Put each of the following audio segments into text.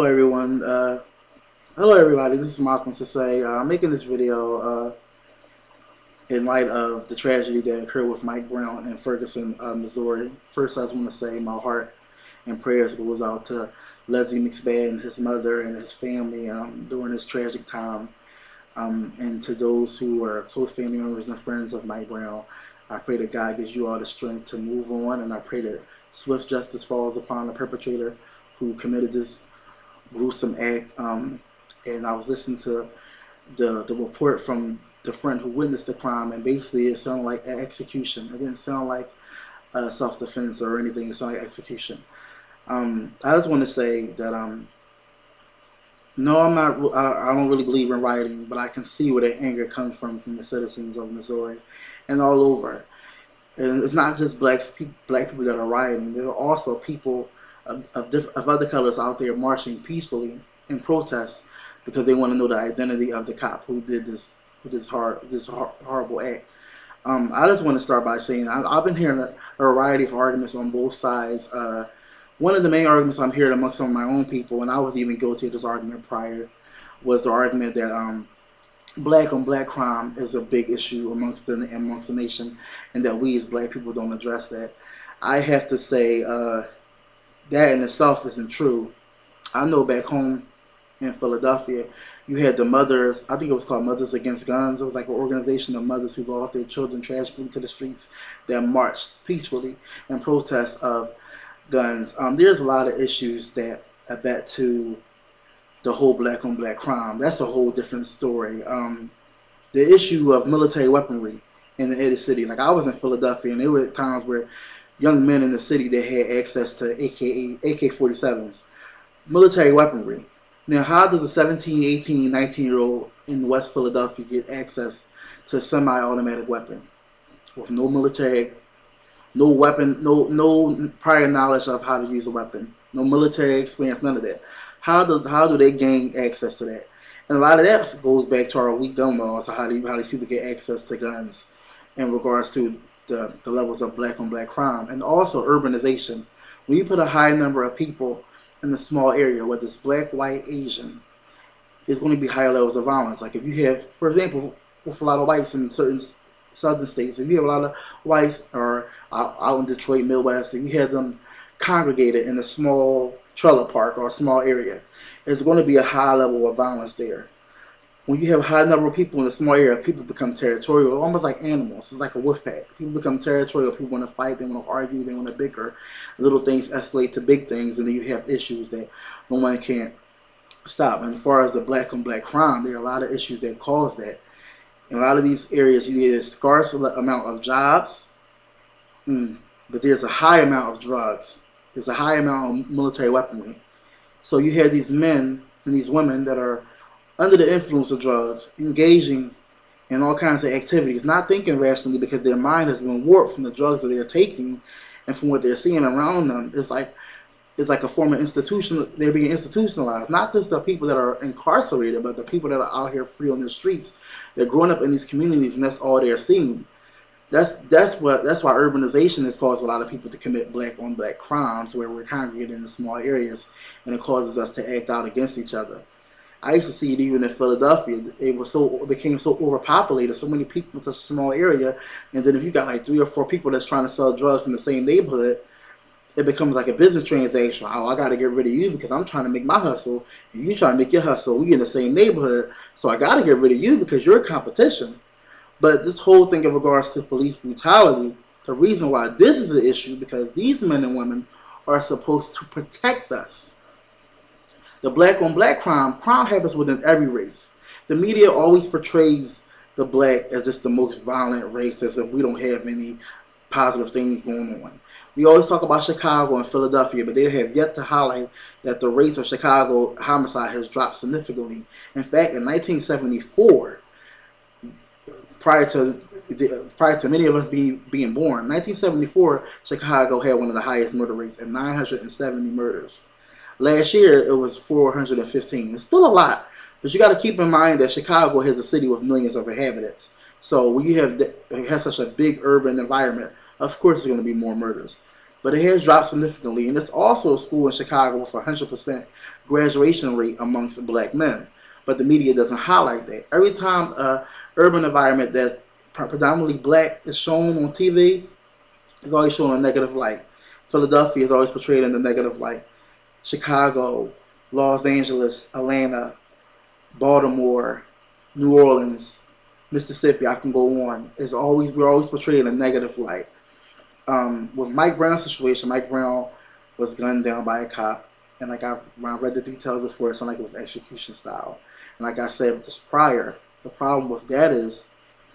Hello everyone. Hello everybody. This is Malcolm to say I'm making this video in light of the tragedy that occurred with Mike Brown in Ferguson, Missouri. First, I just want to say my heart and prayers goes out to Leslie McSpadden, his mother, and his family during this tragic time, and to those who are close family members and friends of Mike Brown. I pray that God gives you all the strength to move on, and I pray that swift justice falls upon the perpetrator who committed this gruesome act. And I was listening to the report from the friend who witnessed the crime, and basically it sounded like an execution. It didn't sound like self-defense or anything. It sounded like execution. I just want to say that no, I'm not. I don't really believe in rioting, but I can see where the anger comes from the citizens of Missouri and all over. And it's not just black people that are rioting. There are also people of other colors out there marching peacefully in protest because they want to know the identity of the cop who did this horrible act. I just want to start by saying I've been hearing a variety of arguments on both sides. One of the main arguments I'm hearing amongst some of my own people, and I was even guilty of this argument prior, was the argument that black on black crime is a big issue amongst the nation, and that we as black people don't address that. I have to say that in itself isn't true. I know back home in Philadelphia, you had the mothers, I think it was called Mothers Against Guns. It was like an organization of mothers who lost their children tragically to the streets that marched peacefully in protest of guns. There's a lot of issues that abet to the whole black on black crime. That's a whole different story. The issue of military weaponry in the inner city. Like, I was in Philadelphia, and there were times where young men in the city that had access to AK-47s, military weaponry. Now, how does a 17, 18, 19-year-old in West Philadelphia get access to a semi-automatic weapon with no military, no weapon, no prior knowledge of how to use a weapon, no military experience, none of that? How do they gain access to that? And a lot of that goes back to our weak gun laws, how these people get access to guns in regards to the levels of black on black crime, and also urbanization. When you put a high number of people in a small area, whether it's black, white, Asian, there's going to be higher levels of violence. Like if you have, for example, with a lot of whites in certain southern states, if you have a lot of whites or out in Detroit, Midwest, if you have them congregated in a small trailer park or a small area, there's going to be a high level of violence there. When you have a high number of people in a small area, people become territorial, almost like animals. It's like a wolf pack. People become territorial. People want to fight. They want to argue. They want to bicker. Little things escalate to big things, and then you have issues that no one can't stop. And as far as the black on black crime, there are a lot of issues that cause that. In a lot of these areas, you get a scarce amount of jobs, but there's a high amount of drugs. There's a high amount of military weaponry. So you have these men and these women that are under the influence of drugs, engaging in all kinds of activities, not thinking rationally because their mind has been warped from the drugs that they're taking and from what they're seeing around them. It's like a form of institution. They're being institutionalized. Not just the people that are incarcerated, but the people that are out here free on the streets. They're growing up in these communities, and that's all they're seeing. That's why urbanization has caused a lot of people to commit black on black crimes, where we're congregated in small areas, and it causes us to act out against each other. I used to see it even in Philadelphia. It became so overpopulated, so many people in such a small area, and then if you got like 3 or 4 people that's trying to sell drugs in the same neighborhood, it becomes like a business transaction. Oh, I got to get rid of you because I'm trying to make my hustle, and you trying to make your hustle. We in the same neighborhood, so I got to get rid of you because you're a competition. But this whole thing in regards to police brutality, the reason why this is an issue, because these men and women are supposed to protect us. The black on black crime happens within every race. The media always portrays the black as just the most violent race, as if we don't have any positive things going on. We always talk about Chicago and Philadelphia, but they have yet to highlight that the rate of Chicago homicide has dropped significantly. In fact, in 1974, prior to many of us being born, 1974, Chicago had one of the highest murder rates at 970 murders. Last year, it was 415. It's still a lot, but you got to keep in mind that Chicago is a city with millions of inhabitants. So when you have such a big urban environment, of course there's going to be more murders. but it has dropped significantly. And it's also a school in Chicago with a 100% graduation rate amongst black men. But the media doesn't highlight that. Every time a urban environment that's predominantly black is shown on TV, it's always shown in a negative light. Philadelphia is always portrayed in a negative light. Chicago, Los Angeles, Atlanta, Baltimore, New Orleans, Mississippi, I can go on. We're always portrayed in a negative light. With Mike Brown's situation, Mike Brown was gunned down by a cop, and when I read the details before, it sounded like it was execution style. And like I said just prior, the problem with that is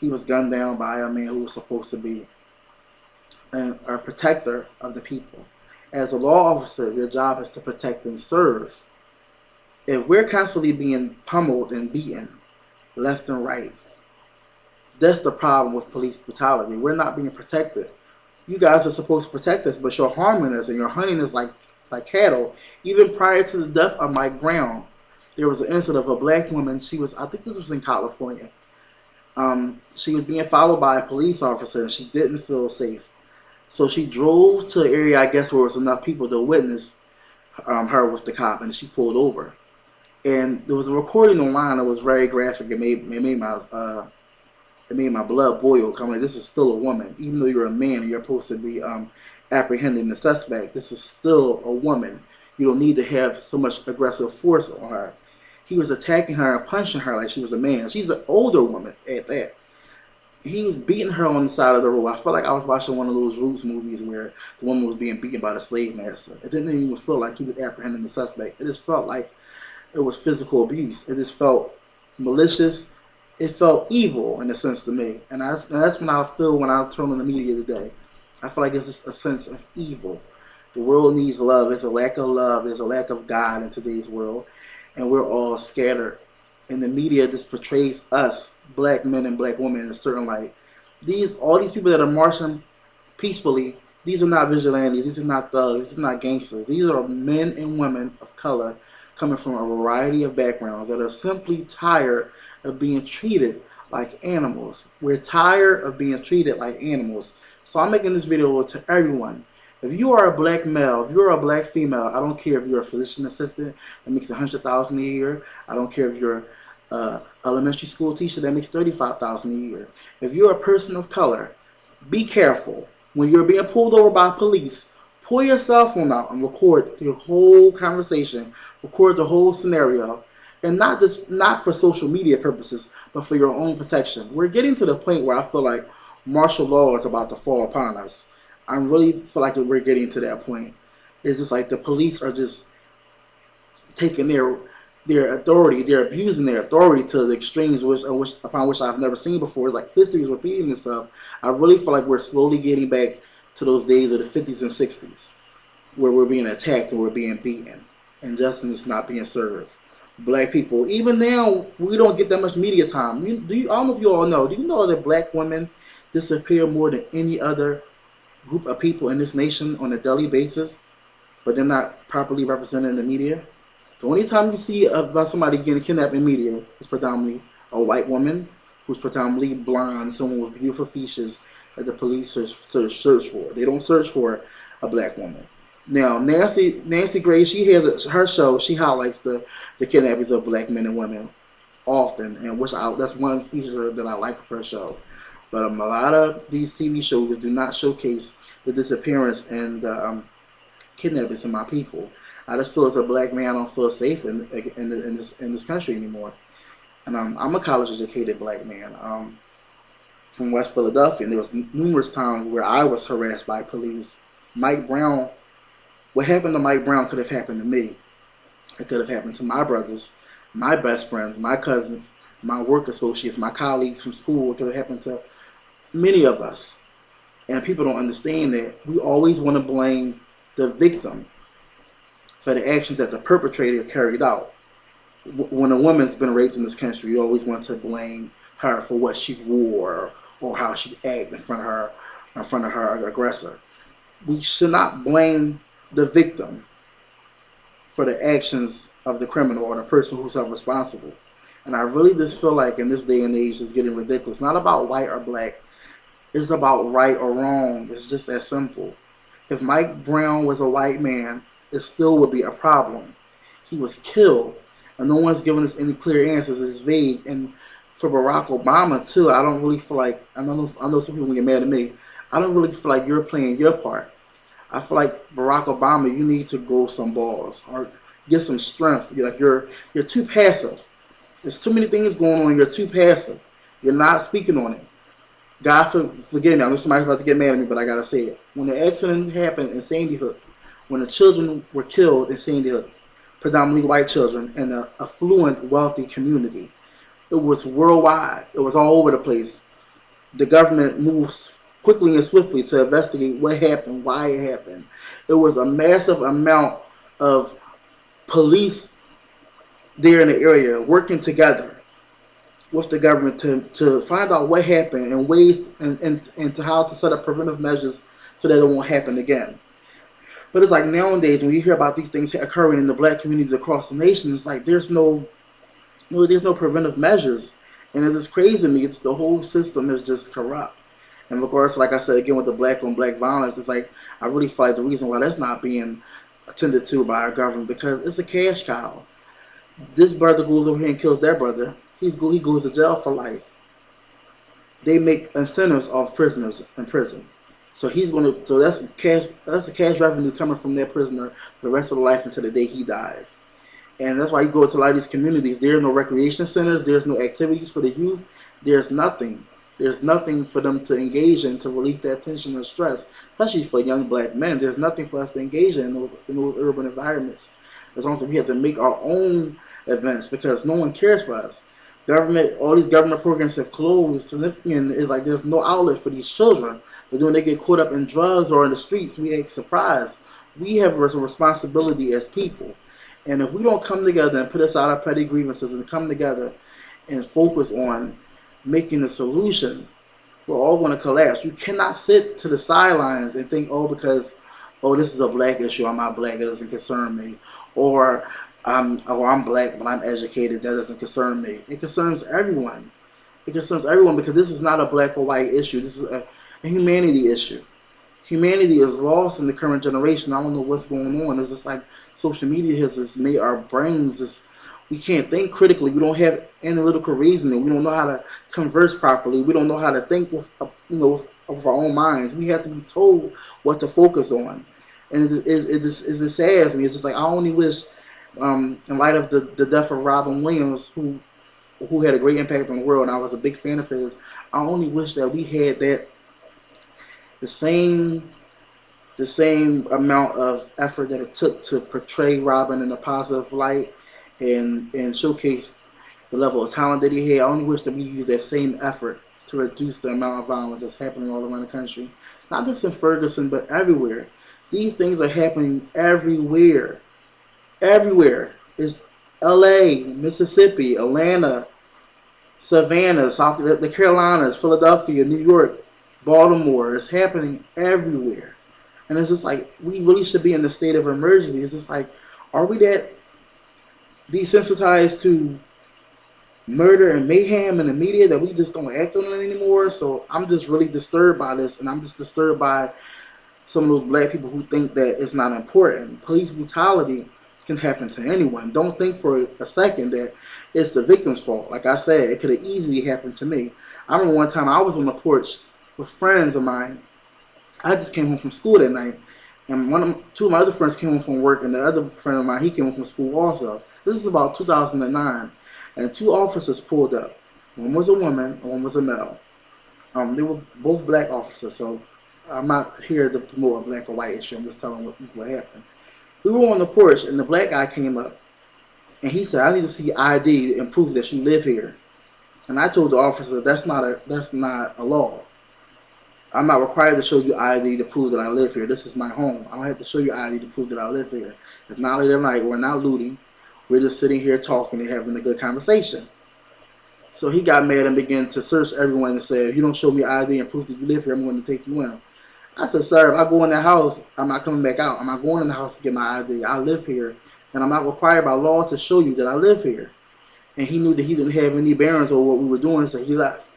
he was gunned down by a man who was supposed to be a protector of the people. As a law officer, their job is to protect and serve. If we're constantly being pummeled and beaten left and right, that's the problem with police brutality. We're not being protected. You guys are supposed to protect us, but you're harming us and you're hunting us like cattle. Even prior to the death of Mike Brown, there was an incident of a black woman. I think this was in California. She was being followed by a police officer and she didn't feel safe. So she drove to an area, I guess, where there was enough people to witness her with the cop, and she pulled over. And there was a recording online that was very graphic. It made my blood boil. I'm like, this is still a woman, even though you're a man and you're supposed to be apprehending the suspect. This is still a woman. You don't need to have so much aggressive force on her. He was attacking her and punching her like she was a man. She's an older woman at that. He was beating her on the side of the road. I felt like I was watching one of those Roots movies where the woman was being beaten by the slave master. It didn't even feel like he was apprehending the suspect. It just felt like it was physical abuse. It just felt malicious. It felt evil in a sense to me. And that's when I feel when I turn on the media today. I feel like it's just a sense of evil. The world needs love. There's a lack of love. There's a lack of God in today's world. And we're all scattered. And the media just portrays us, black men and black women, in a certain light. All these people that are marching peacefully, these are not vigilantes, these are not thugs, these are not gangsters. These are men and women of color coming from a variety of backgrounds that are simply tired of being treated like animals. We're tired of being treated like animals. So I'm making this video to everyone. If you are a black male, if you're a black female, I don't care if you're a physician assistant that makes $100,000 a year. I don't care if you're elementary school teacher that makes $35,000 a year. If you're a person of color, be careful. When you're being pulled over by police, pull your cell phone out and record your whole conversation, record the whole scenario, and not for social media purposes, but for your own protection. We're getting to the point where I feel like martial law is about to fall upon us. I really feel like we're getting to that point. It's just like the police are just taking their authority, they're abusing their authority to the extremes upon which I've never seen before. It's like history is repeating itself. I really feel like we're slowly getting back to those days of the 50s and 60s where we're being attacked and we're being beaten and justice is not being served. Black people, even now, we don't get that much media time. I don't know if you all know, do you know that black women disappear more than any other group of people in this nation on a daily basis, but they're not properly represented in the media? The only time you see about somebody getting kidnapped in media is predominantly a white woman who's predominantly blonde, someone with beautiful features that the police search for. They don't search for a black woman. Now, Nancy Grace, she has her show. She highlights the kidnappings of black men and women often, and that's one feature that I like of her show. But a lot of these TV shows do not showcase the disappearance and the kidnappings of my people. I just feel as a black man, I don't feel safe in this country anymore. And I'm a college-educated black man from West Philadelphia, and there was numerous times where I was harassed by police. Mike Brown, what happened to Mike Brown could have happened to me. It could have happened to my brothers, my best friends, my cousins, my work associates, my colleagues from school. It could have happened to many of us. And people don't understand that we always want to blame the victim for the actions that the perpetrator carried out. When a woman's been raped in this country, you always want to blame her for what she wore or how she acted in front of her aggressor. We should not blame the victim for the actions of the criminal or the person who's responsible. And I really just feel like in this day and age it's getting ridiculous. It's not about white or black. It's about right or wrong. It's just that simple. If Mike Brown was a white man, it still would be a problem. He was killed, and no one's giving us any clear answers. It's vague. And for Barack Obama too, I don't really feel like I know some people get mad at me. I don't really feel like you're playing your part. I feel like Barack Obama, you need to grow some balls or get some strength. You're too passive. There's too many things going on. You're too passive. You're not speaking on it. God forgive me. I know somebody's about to get mad at me, but I gotta say it. When the accident happened in Sandy Hook, when the children were killed in Sandy Hook, predominantly white children in an affluent, wealthy community, it was worldwide. It was all over the place. The government moves quickly and swiftly to investigate what happened, why it happened. It was a massive amount of police there in the area working together with the government to find out what happened and ways and to how to set up preventive measures so that it won't happen again. But it's like nowadays when you hear about these things occurring in the black communities across the nation, it's like there's no preventive measures, and it's just crazy to me. It's the whole system is just corrupt. And of course, like I said again with the black on black violence, it's like I really feel like the reason why that's not being attended to by our government because it's a cash cow. This brother goes over here and kills that brother. He goes to jail for life. They make incentives off prisoners in prison. So that's a cash revenue coming from that prisoner for the rest of the life until the day he dies. And that's why you go to a lot of these communities. There are no recreation centers. There's no activities for the youth. There's nothing. There's nothing for them to engage in to release that tension and stress, especially for young black men. There's nothing for us to engage in those urban environments. As long as we have to make our own events because no one cares for us. All these government programs have closed, and it's like there's no outlet for these children. But when they get caught up in drugs or in the streets, we act surprised. We have a responsibility as people. And if we don't come together and put aside our petty grievances and come together and focus on making a solution, we're all going to collapse. You cannot sit to the sidelines and think, because this is a black issue, I'm not black, it doesn't concern me. Or I'm black, but I'm educated, that doesn't concern me. It concerns everyone. It concerns everyone because this is not a black or white issue. This is a humanity issue. Humanity is lost in the current generation. I don't know what's going on. It's just like social media has just made our brains we can't think critically. We don't have analytical reasoning. We don't know how to converse properly. We don't know how to think with our own minds. We have to be told what to focus on. And it just saddens me. It's just like I only wish, in light of the death of Robin Williams, who had a great impact on the world, and I was a big fan of his, I only wish that we had the same amount of effort that it took to portray Robin in a positive light and showcase the level of talent that he had. I only wish that we used that same effort to reduce the amount of violence that's happening all around the country. Not just in Ferguson, but everywhere. These things are happening everywhere. Everywhere. It's LA, Mississippi, Atlanta, Savannah, the Carolinas, Philadelphia, New York, Baltimore. It's happening everywhere. And it's just like, we really should be in a state of emergency. It's just like, are we that desensitized to murder and mayhem in the media that we just don't act on it anymore? So I'm just really disturbed by this, and I'm just disturbed by some of those black people who think that it's not important. Police brutality can happen to anyone. Don't think for a second that it's the victim's fault. Like I said, it could have easily happened to me. I remember one time I was on the porch with friends of mine. I just came home from school that night, and two of my other friends came home from work, and the other friend of mine, he came home from school also. This is about 2009, and two officers pulled up. One was a woman, and one was a male. They were both black officers, so I'm not here to promote a black or white issue. I'm just telling what happened. We were on the porch, and the black guy came up, and he said, "I need to see ID and prove that you live here." And I told the officer, "That's not a law. I'm not required to show you ID to prove that I live here. This is my home. I don't have to show you ID to prove that I live here. It's not late at night. We're not looting. We're just sitting here talking and having a good conversation." So he got mad and began to search everyone and said, "If you don't show me ID and prove that you live here, I'm going to take you in." I said, "Sir, if I go in the house, I'm not coming back out. I'm not going in the house to get my ID. I live here, and I'm not required by law to show you that I live here." And he knew that he didn't have any bearings over what we were doing, so he left.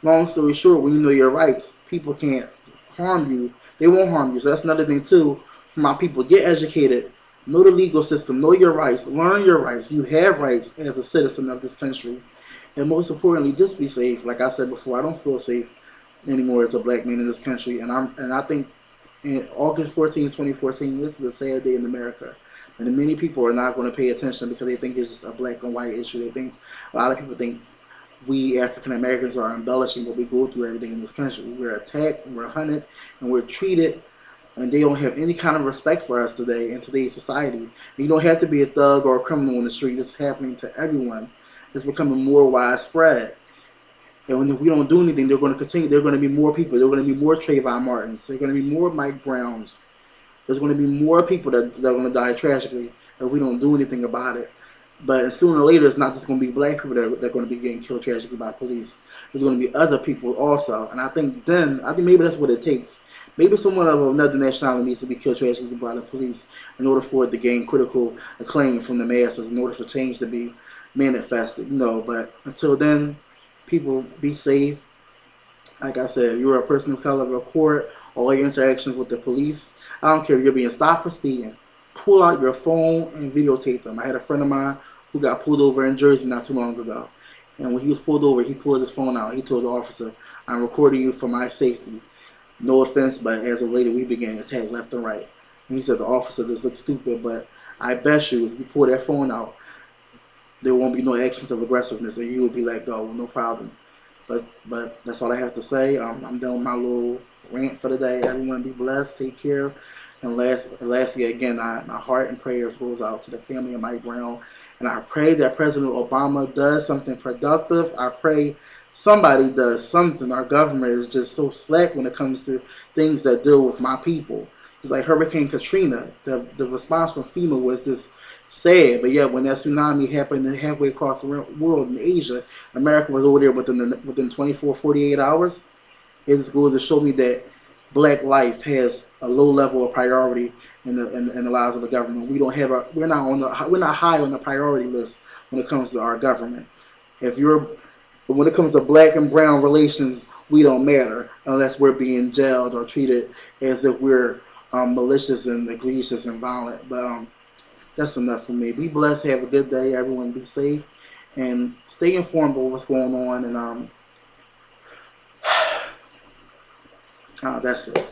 Long story short, when you know your rights, people can't harm you They won't harm you. So that's another thing too. For my people, get educated. Know the legal system. Know your rights. Learn your rights. You have rights as a citizen of this country. And most importantly, just be safe. Like I said before, I don't feel safe anymore as a black man in this country. And I think in August 14, 2014, this is a sad day in America. And many people are not going to pay attention because they think it's just a black and white issue. They think a lot of people think we African Americans are embellishing what we go through every day in this country. We're attacked, we're hunted, and we're treated, and they don't have any kind of respect for us today in today's society. You don't have to be a thug or a criminal in the street. It's happening to everyone. It's becoming more widespread. And when we don't do anything, they're going to continue. There are going to be more people. There are going to be more Trayvon Martins. There are going to be more Mike Browns. There's going to be more people that are going to die tragically if we don't do anything about it. But sooner or later, it's not just going to be black people that are going to be getting killed tragically by police. There's going to be other people also. And I think maybe that's what it takes. Maybe someone of another nationality needs to be killed tragically by the police in order for it to gain critical acclaim from the masses, in order for change to be manifested. But until then, people be safe. Like I said, if you're a person of color, record all your interactions with the police. I don't care if you're being stopped for speeding. Pull out your phone and videotape them. I had a friend of mine who got pulled over in Jersey not too long ago. And when he was pulled over, he pulled his phone out. He told the officer, "I'm recording you for my safety. No offense, but as of later, we began attack left and right." And he said, "The officer just looks stupid, but I bet you if you pull that phone out, there won't be no actions of aggressiveness, and you will be let go, no problem." But that's all I have to say. I'm done with my little rant for the day. Everyone be blessed. Take care. And lastly, again, my heart and prayers goes out to the family of Mike Brown. And I pray that President Obama does something productive. I pray somebody does something. Our government is just so slack when it comes to things that deal with my people. It's like Hurricane Katrina. The response from FEMA was just sad, but yet when that tsunami happened halfway across the world in Asia, America was over there within 24, 48 hours. It just goes to show me that black life has a low level of priority in the lives of the government. We're not high on the priority list when it comes to our government. When it comes to black and brown relations, we don't matter unless we're being jailed or treated as if we're malicious and egregious and violent. But that's enough for me. Be blessed. Have a good day. Everyone be safe. And stay informed about what's going on. And that's it.